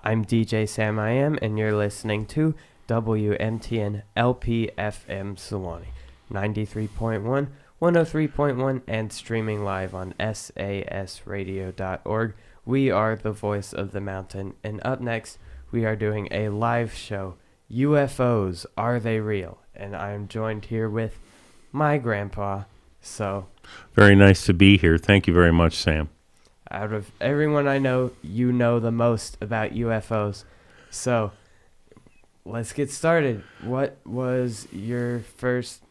I'm DJ Sam I Am, and you're listening to WMTN LPFM Sewanee, 93.1, 103.1, and streaming live on sasradio.org. We are the voice of the mountain, and up next, we are doing a live show, UFOs, Are They Real? And I'm joined here with my grandpa, so... Very nice to be here. Thank you very much, Sam. Out of everyone I know, you know the most about UFOs. So, let's get started. What was your first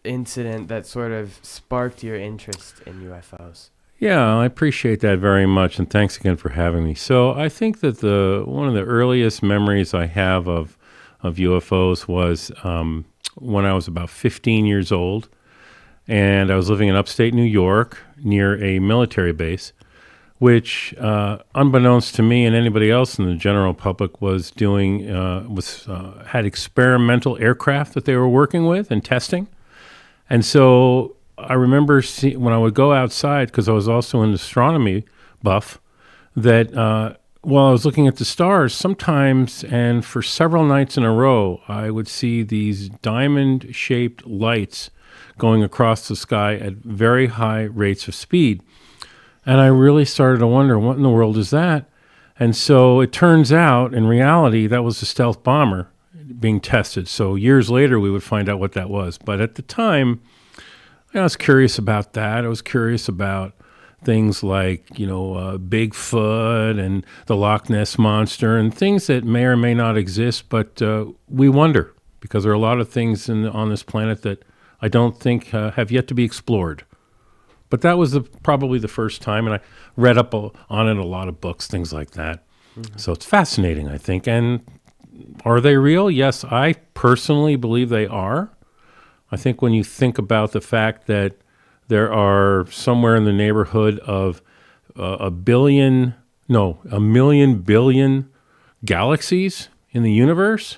incident that sort of sparked your interest in UFOs? Yeah, I appreciate that very much, and thanks again for having me. So I think that one of the earliest memories I have of UFOs was when I was about 15 years old, and I was living in upstate New York near a military base, which, unbeknownst to me and anybody else in the general public, had experimental aircraft that they were working with and testing. And so I remember when I would go outside, because I was also an astronomy buff, that while I was looking at the stars, sometimes and for several nights in a row, I would see these diamond-shaped lights going across the sky at very high rates of speed. And I really started to wonder, what in the world is that? And so it turns out, in reality, that was a stealth bomber being tested. So years later, we would find out what that was. But at the time, I was curious about that. I was curious about things like, Bigfoot and the Loch Ness Monster and things that may or may not exist. But we wonder, because there are a lot of things on this planet that I don't think have yet to be explored. But that was probably the first time, and I read up on it, a lot of books, things like that. Mm-hmm. So it's fascinating, I think. And are they real? Yes, I personally believe they are. I think when you think about the fact that there are somewhere in the neighborhood of a million billion galaxies in the universe,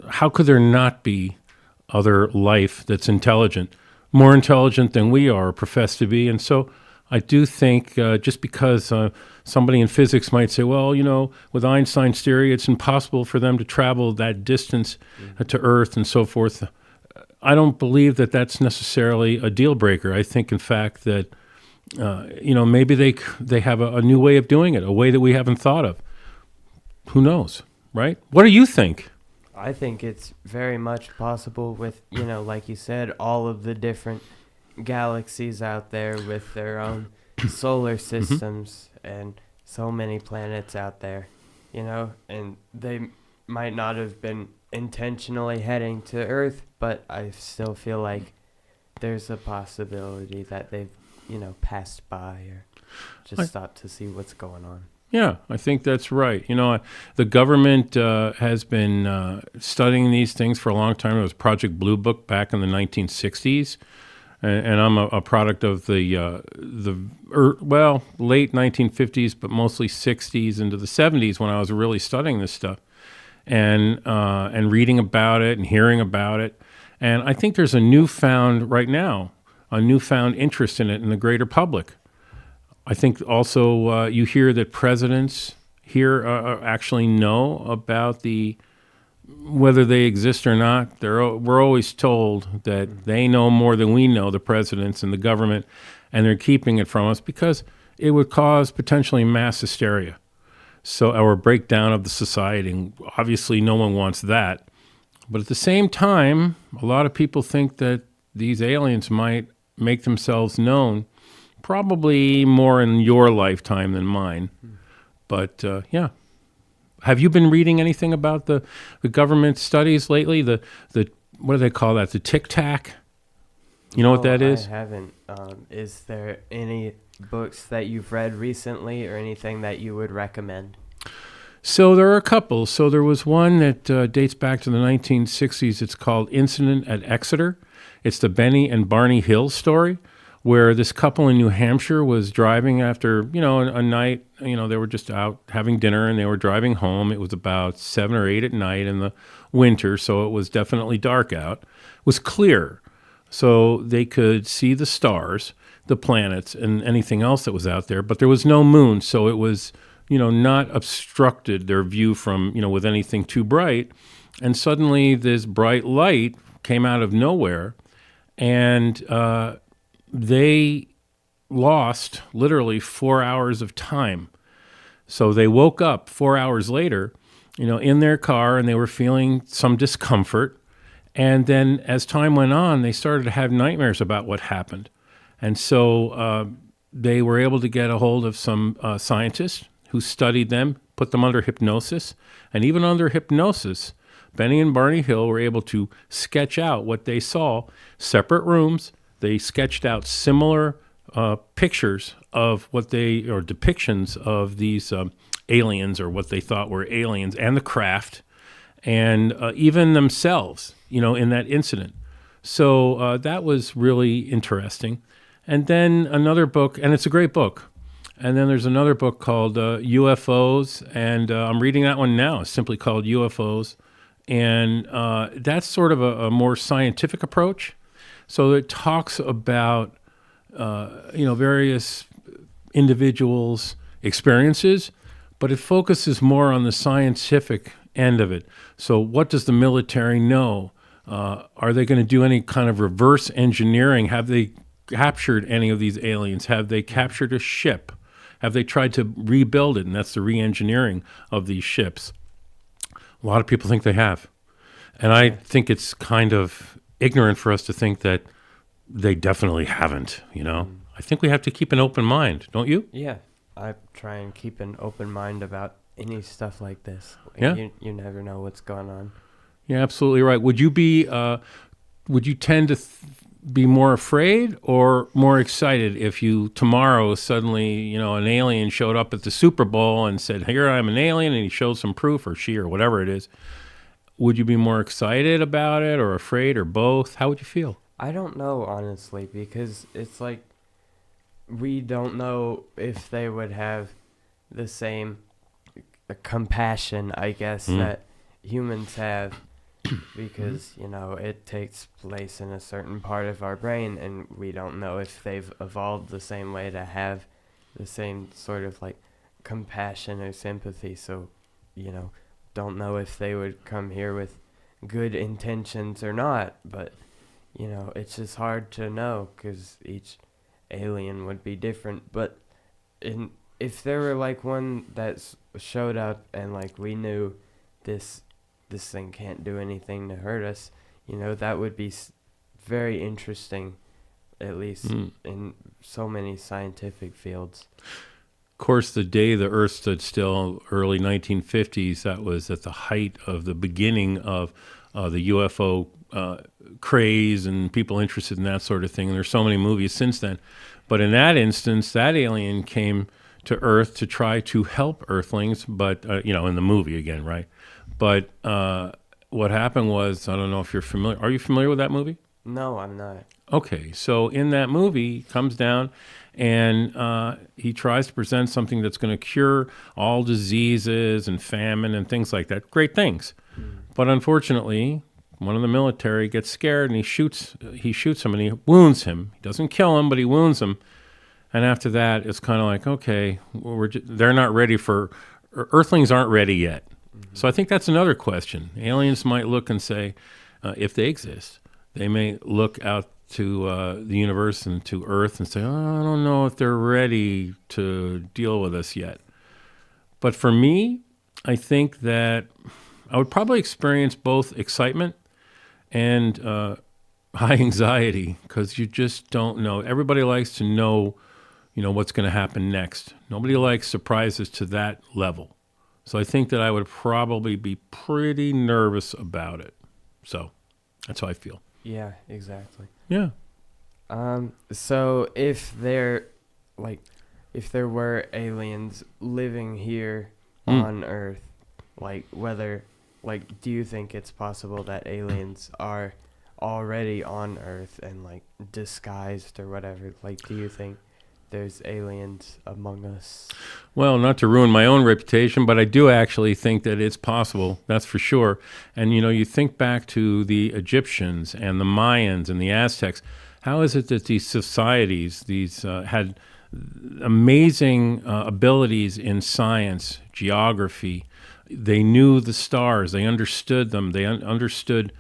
how could there not be other life that's intelligent? More intelligent than we are, profess to be. And so I do think just because somebody in physics might say, well, with Einstein's theory, it's impossible for them to travel that distance to Earth and so forth. I don't believe that that's necessarily a deal breaker. I think, in fact, that, maybe they have a new way of doing it, a way that we haven't thought of. Who knows, right? What do you think? I think it's very much possible with, like you said, all of the different galaxies out there with their own solar systems and so many planets out there, and they might not have been intentionally heading to Earth, but I still feel like there's a possibility that they've, passed by or just stopped to see what's going on. Yeah, I think that's right. The government has been studying these things for a long time. It was Project Blue Book back in the 1960s, and I'm a product of the late 1950s, but mostly 60s into the 70s when I was really studying this stuff and reading about it and hearing about it. And I think there's a newfound interest in it in the greater public. I think also you hear that presidents here actually know about whether they exist or not. We're always told that they know more than we know, the presidents and the government, and they're keeping it from us because it would cause potentially mass hysteria, or a breakdown of the society. And obviously, no one wants that. But at the same time, a lot of people think that these aliens might make themselves known. Probably more in your lifetime than mine. But, yeah. Have you been reading anything about the government studies lately? The what do they call that? The Tic Tac? You know what that is? I haven't. Is there any books that you've read recently or anything that you would recommend? So there are a couple. So there was one that dates back to the 1960s. It's called Incident at Exeter. It's the Benny and Barney Hill story, where this couple in New Hampshire was driving after, a night, they were just out having dinner and they were driving home. It was about 7 or 8 at night in the winter, so it was definitely dark out. It was clear, so they could see the stars, the planets, and anything else that was out there, but there was no moon, so it was not obstructed their view from, with anything too bright. And suddenly this bright light came out of nowhere, and they lost literally 4 hours of time. So they woke up 4 hours later, in their car, and they were feeling some discomfort. And then as time went on, they started to have nightmares about what happened. And so they were able to get a hold of some scientists who studied them, put them under hypnosis. And even under hypnosis, Benny and Barney Hill were able to sketch out what they saw. Separate rooms, they sketched out similar pictures of or depictions of these aliens, or what they thought were aliens, and the craft, and even themselves, in that incident. So that was really interesting. And then another book, and it's a great book. And then there's another book called UFOs, and I'm reading that one now. It's simply called UFOs. And that's sort of a more scientific approach. So it talks about, various individuals' experiences, but it focuses more on the scientific end of it. So what does the military know? Are they going to do any kind of reverse engineering? Have they captured any of these aliens? Have they captured a ship? Have they tried to rebuild it? And that's the re-engineering of these ships. A lot of people think they have. And I think it's kind of ignorant for us to think that they definitely haven't, I think we have to keep an open mind, don't you? Yeah, I try and keep an open mind about any stuff like this. Yeah. You never know what's going on. Yeah, absolutely right. Would you tend to be more afraid or more excited if tomorrow suddenly, an alien showed up at the Super Bowl and said, "Here, I'm an alien," and he showed some proof, or she, or whatever it is? Would you be more excited about it, or afraid, or both? How would you feel? I don't know, honestly, because it's like we don't know if they would have the same compassion, I guess, that humans have, because, it takes place in a certain part of our brain, and we don't know if they've evolved the same way to have the same sort of like compassion or sympathy. So, don't know if they would come here with good intentions or not, but, it's just hard to know because each alien would be different. But if there were like one that showed up and like we knew this thing can't do anything to hurt us, that would be very interesting, at least in so many scientific fields. Of course, the day the Earth stood still, early 1950s, that was at the height of the beginning of the UFO craze and people interested in that sort of thing. And there's so many movies since then. But in that instance, that alien came to Earth to try to help Earthlings, but, in the movie again, right? But what happened was, I don't know if you're familiar. Are you familiar with that movie? No, I'm not. Okay, so in that movie, he comes down and he tries to present something that's going to cure all diseases and famine and things like that. Great things. But unfortunately, one of the military gets scared and he shoots him and he wounds him. He doesn't kill him, but he wounds him. And after that, it's kind of like, okay, they're not ready Earthlings aren't ready yet. So I think that's another question. Aliens might look and say, if they exist, they may look out to the universe and to Earth and say, I don't know if they're ready to deal with us yet. But for me, I think that I would probably experience both excitement and high anxiety, because you just don't know. Everybody likes to know, what's going to happen next. Nobody likes surprises to that level. So I think that I would probably be pretty nervous about it. So that's how I feel. Yeah, exactly. Yeah. So if there were aliens living here on Earth, do you think it's possible that aliens are already on Earth and disguised or whatever? Do you think there's aliens among us? Well, not to ruin my own reputation, but I do actually think that it's possible. That's for sure. And, you think back to the Egyptians and the Mayans and the Aztecs. How is it that these societies, had amazing abilities in science, geography. They knew the stars. They understood them. They understood,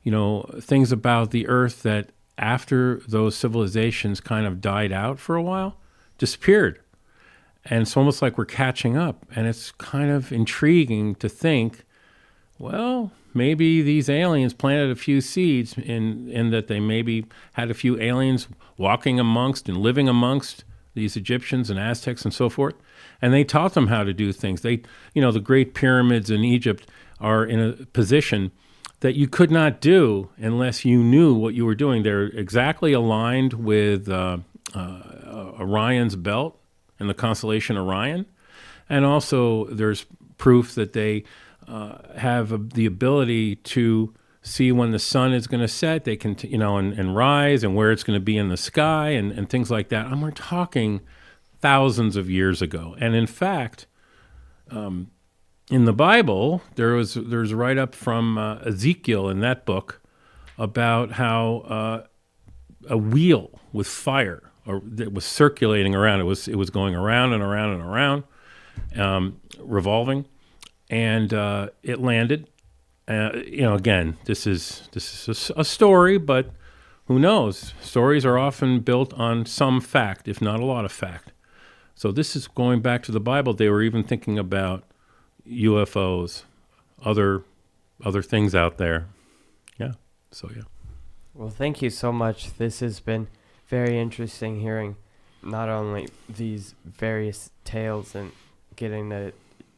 things about the Earth that after those civilizations kind of died out for a while, disappeared. And it's almost like we're catching up. And it's kind of intriguing to think, well, maybe these aliens planted a few seeds in that they maybe had a few aliens walking amongst and living amongst these Egyptians and Aztecs and so forth. And they taught them how to do things. The great pyramids in Egypt are in a position that you could not do unless you knew what you were doing. They're exactly aligned with Orion's belt and the constellation Orion. And also there's proof that they have the ability to see when the sun is going to set. They can, and rise, and where it's going to be in the sky, and things like that. And we're talking thousands of years ago. And in fact, in the Bible, there's a write-up from Ezekiel in that book about how a wheel with fire that was circulating around. It was going around and around and around, revolving, and it landed. Again, this is a story, but who knows? Stories are often built on some fact, if not a lot of fact. So this is going back to the Bible. They were even thinking about UFOs, other things out there. Yeah. So yeah. Well, thank you so much. This has been very interesting hearing not only these various tales and getting to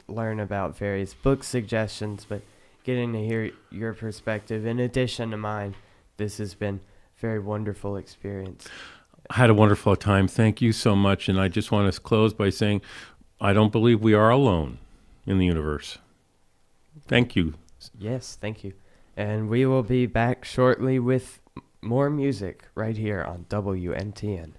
learn about various book suggestions, but getting to hear your perspective in addition to mine. This has been a very wonderful experience. I had a wonderful time. Thank you so much. And I just want to close by saying I don't believe we are alone in the universe. Thank you. Yes, thank you. And we will be back shortly with more music right here on WNTN.